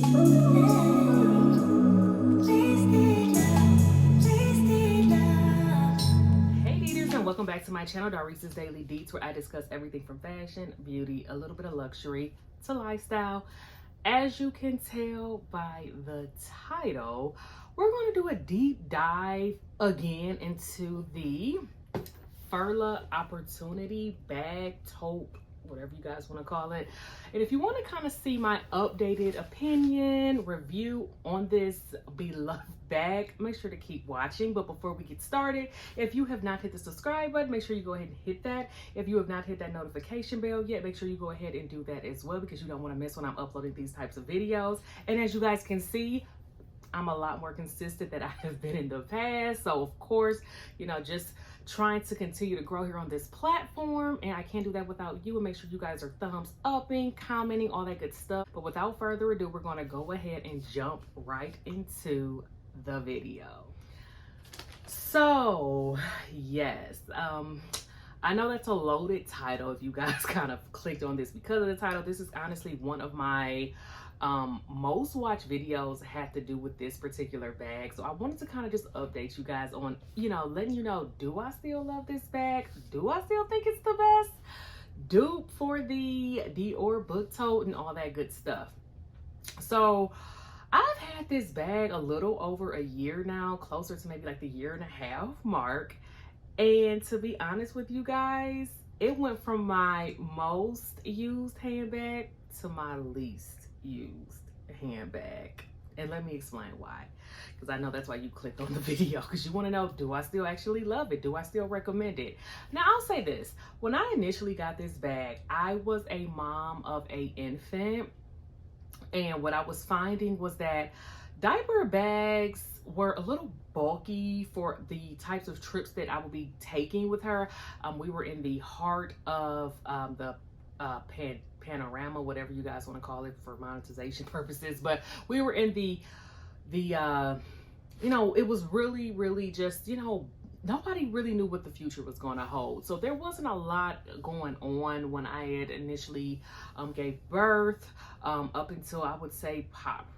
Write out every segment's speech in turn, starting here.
Welcome back to my channel, Darisa's Daily Deets, where I discuss everything from fashion, beauty, a little bit of luxury to lifestyle. As you can tell by the title, we're going to do a deep dive again into the Furla opportunity bag, tote, whatever you guys want to call it. And if you want to kind of see my updated opinion, review on this beloved bag, make sure to keep watching. But before we get started, if you have not hit the subscribe button, make sure you go ahead and hit that. If you have not hit that notification bell yet, make sure you go ahead and do that as well, because you don't want to miss when I'm uploading these types of videos. And as you guys can see, I'm a lot more consistent than I have been in the past. So of course, you know, just trying to continue to grow here on this platform, and I can't do that without you. And make sure you guys are thumbs upping, commenting, all that good stuff. But without further ado, we're going to go ahead and jump right into the video. So yes, I know that's a loaded title if you guys kind of clicked on this because of the title. This is honestly one of my most watched videos had to do with this particular bag. So I wanted to kind of just update you guys on, you know, letting you know, do I still love this bag? Do I still think it's the best dupe for the Dior book tote and all that good stuff? So I've had this bag a little over a year now, closer to maybe like the 1.5 year mark. And to be honest with you guys, it went from my most used handbag to my least used handbag. And let me explain why, because I know that's why you clicked on the video, because you want to know, do I still actually love it? Do I still recommend it? Now I'll say this, when I initially got this bag, I was a mom of an infant, and what I was finding was that diaper bags were a little bulky for the types of trips that I would be taking with her. We were in the heart of the panorama, whatever you guys want to call it for monetization purposes, but we were in the you know, it was really just, you know, nobody really knew what the future was going to hold. So there wasn't a lot going on when I had initially gave birth, up until I would say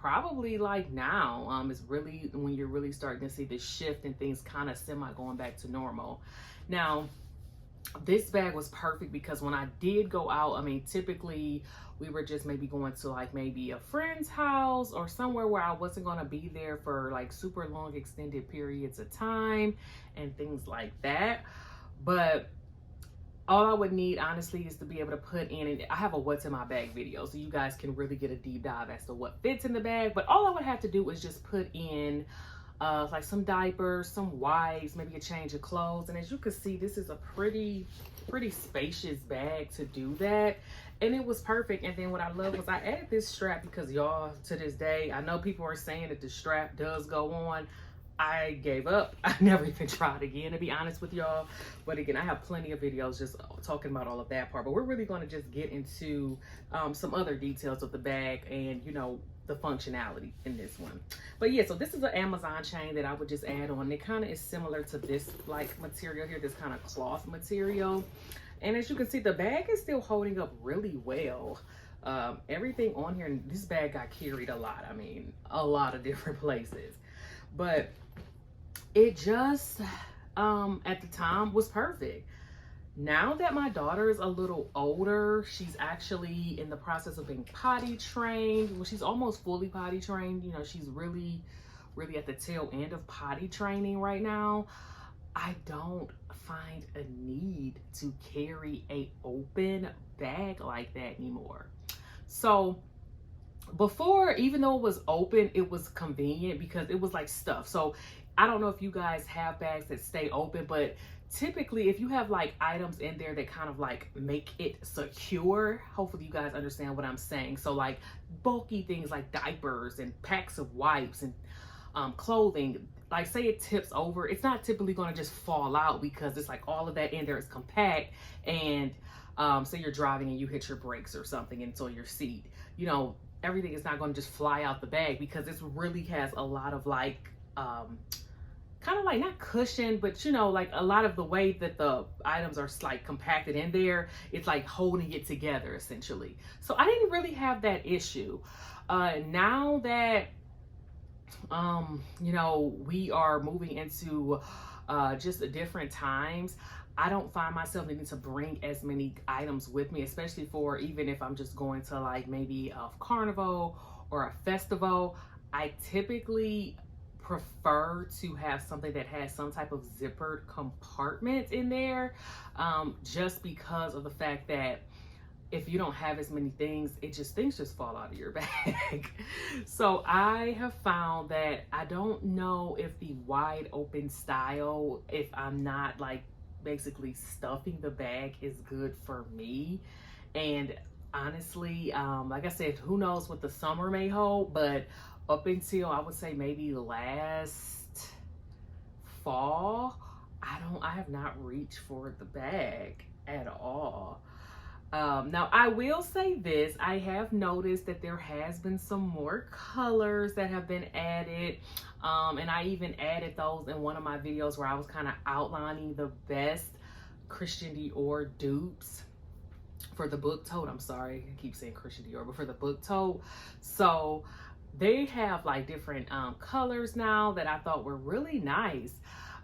probably like now, is really when you're really starting to see the shift and things kind of semi going back to normal. Now this bag was perfect because when I did go out, I mean, typically we were just maybe going to like maybe a friend's house or somewhere where I wasn't going to be there for like super long extended periods of time and things like that. But all I would need honestly is to be able to put in, and I have a what's in my bag video, so you guys can really get a deep dive as to what fits in the bag. But all I would have to do is just put in like some diapers, some wipes, maybe a change of clothes. And as you can see, this is a pretty spacious bag to do that, and it was perfect. And then what I love was I added this strap because y'all, to this day, I know people are saying that the strap does go on. I gave up. I never even tried again, to be honest with y'all. But again, I have plenty of videos just talking about all of that part, but we're really going to just get into some other details of the bag and, you know, the functionality in this one. But yeah, so this is an Amazon chain that I would just add on. It kind of is similar to this like material here, this kind of cloth material. And as you can see, the bag is still holding up really well. Everything on here, and this bag got carried a lot. I mean, a lot of different places. But it just, at the time, was perfect. Now that my daughter is a little older, she's actually in the process of being potty trained. Well, she's almost fully potty trained. You know, she's really at the tail end of potty training right now. I don't find a need to carry a open bag like that anymore. So before, even though it was open, it was convenient because it was like stuff. So I don't know if you guys have bags that stay open, but typically if you have like items in there that kind of like make it secure, hopefully you guys understand what I'm saying. So like bulky things like diapers and packs of wipes and clothing, like say it tips over, it's not typically going to just fall out because it's like all of that in there is compact. And say you're driving and you hit your brakes or something into your seat, you know, everything is not going to just fly out the bag because this really has a lot of like kind of like not cushion, but you know, like a lot of the way that the items are like compacted in there, it's like holding it together essentially. So I didn't really have that issue. Now that you know, we are moving into just different times, I don't find myself needing to bring as many items with me, especially for even if I'm just going to like maybe a carnival or a festival. I typically prefer to have something that has some type of zippered compartment in there, just because of the fact that if you don't have as many things, things just fall out of your bag. So I have found that I don't know if the wide open style, if I'm not like basically stuffing the bag, is good for me. And honestly, like I said, who knows what the summer may hold, but up until I would say maybe last fall, I have not reached for the bag at all. Now, I will say this, I have noticed that there has been some more colors that have been added. And I even added those in one of my videos where I was kind of outlining the best Christian Dior dupes for the book Tote. I'm sorry, I keep saying Christian Dior, but for the book Tote. So they have like different colors now that I thought were really nice.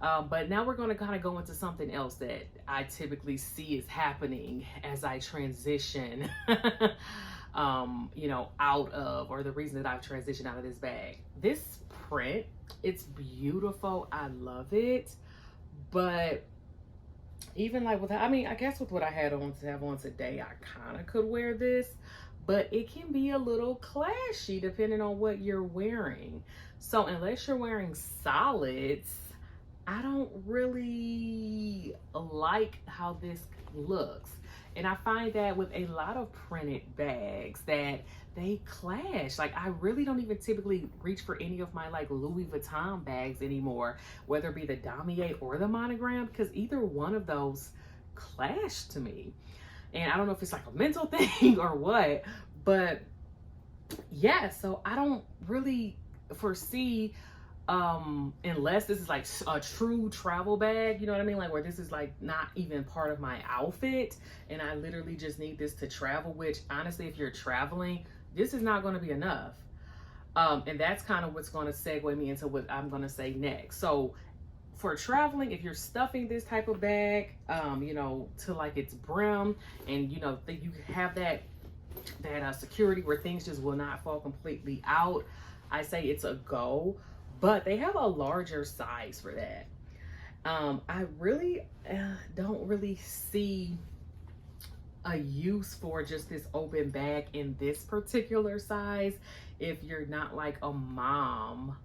But now we're going to kind of go into something else that I typically see is happening as I transition, you know, out of, or the reason that I've transitioned out of this bag. This print, it's beautiful. I love it. But even like with, I mean, I guess with what I had on to have on today, I kind of could wear this, but it can be a little clashy depending on what you're wearing. So unless you're wearing solids, I don't really like how this looks. And I find that with a lot of printed bags that they clash. Like I really don't even typically reach for any of my like Louis Vuitton bags anymore, whether it be the damier or the monogram, because either one of those clash to me. And I don't know if it's like a mental thing or what, but yeah, so I don't really foresee, unless this is like a true travel bag, you know what I mean? Like where this is like not even part of my outfit and I literally just need this to travel, which honestly, if you're traveling, this is not going to be enough. And that's kind of what's going to segue me into what I'm going to say next. So for traveling, if you're stuffing this type of bag, you know, to like its brim, and you know, you have that security where things just will not fall completely out, I say it's a go. But they have a larger size for that. I really don't really see a use for just this open bag in this particular size if you're not like a mom,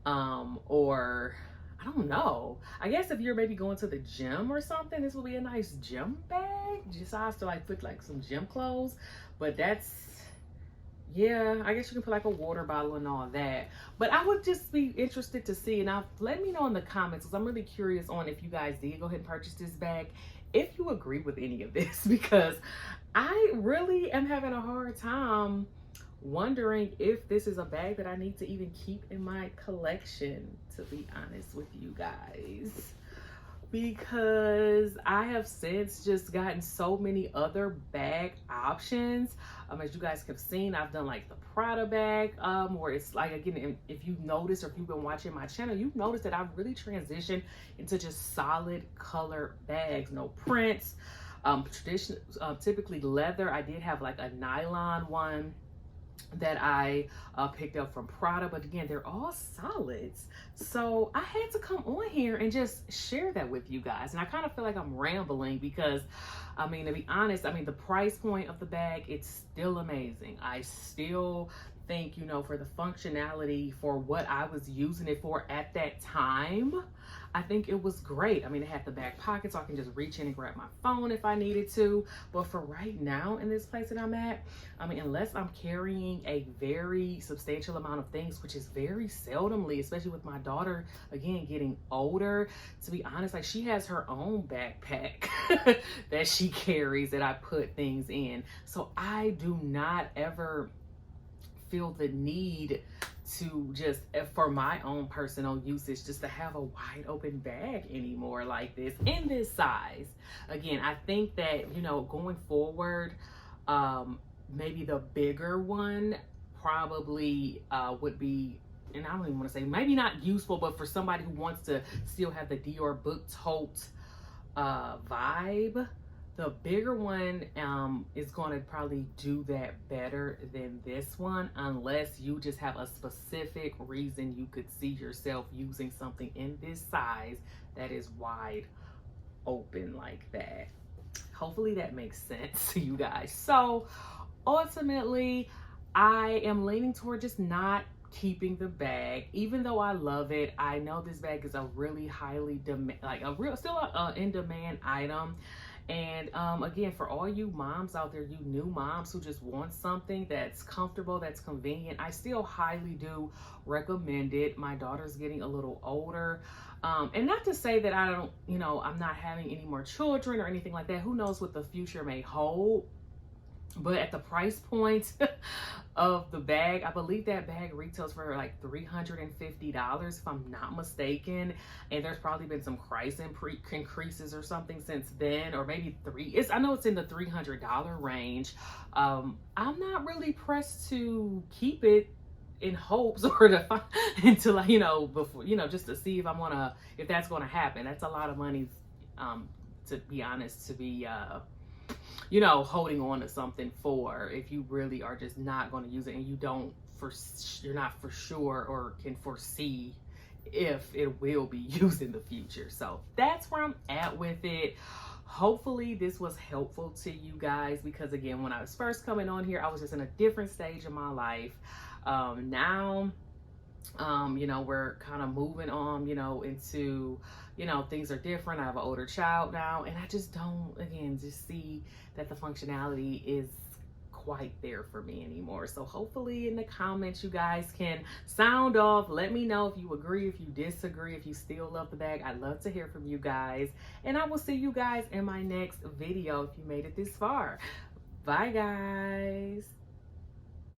or I don't know. I guess if you're maybe going to the gym or something, this will be a nice gym bag. Just to like put like some gym clothes. But that's, yeah, I guess you can put like a water bottle and all that. But I would just be interested to see, and let me know in the comments, because I'm really curious on if you guys did go ahead and purchase this bag, if you agree with any of this, because I really am having a hard time wondering if this is a bag that I need to even keep in my collection, to be honest with you guys. Because I have since just gotten so many other bag options. As you guys have seen, I've done like the Prada bag, where it's like, again, if you've noticed or if you've been watching my channel, you've noticed that I've really transitioned into just solid color bags, no prints, typically leather. I did have like a nylon one that I picked up from Prada, but again, they're all solids. So I had to come on here and just share that with you guys. And I kind of feel like I'm rambling because, I mean, to be honest, I mean, the price point of the bag, it's still amazing. I still think, you know, for the functionality for what I was using it for at that time, I think it was great. I mean, it had the back pocket so I can just reach in and grab my phone if I needed to. But for right now in this place that I'm at, I mean, unless I'm carrying a very substantial amount of things, which is very seldomly, especially with my daughter, again, getting older, to be honest, like she has her own backpack that she carries that I put things in. So I do not ever feel the need to just, for my own personal usage, just to have a wide open bag anymore like this in this size. Again, I think that, you know, going forward, maybe the bigger one probably would be, and I don't even want to say maybe not useful, but for somebody who wants to still have the Dior book tote vibe. The bigger one is going to probably do that better than this one, unless you just have a specific reason you could see yourself using something in this size that is wide open like that. Hopefully that makes sense to you guys. So ultimately, I am leaning toward just not keeping the bag, even though I love it. I know this bag is a really highly still a in demand item. And again, for all you moms out there, you new moms who just want something that's comfortable, that's convenient, I still highly do recommend it. My daughter's getting a little older. And not to say that I don't, I'm not having any more children or anything like that. Who knows what the future may hold. But at the price point of the bag, I believe that bag retails for like $350 if I'm not mistaken. And there's probably been some price increases or something since then, or maybe I know it's in the $300 range. I'm not really pressed to keep it in hopes or to find until before, just to see if that's gonna happen. That's a lot of money, to be honest, to be holding on to something for, if you really are just not going to use it and you're not for sure or can foresee if it will be used in the future. So that's where I'm at with it. Hopefully this was helpful to you guys, because again, when I was first coming on here, I was just in a different stage of my life. Now, we're kind of moving on, into, things are different. I have an older child now, and I just don't, again, just see that the functionality is quite there for me anymore. So hopefully in the comments, you guys can sound off. Let me know if you agree, if you disagree, if you still love the bag. I'd love to hear from you guys. And I will see you guys in my next video if you made it this far. Bye, guys.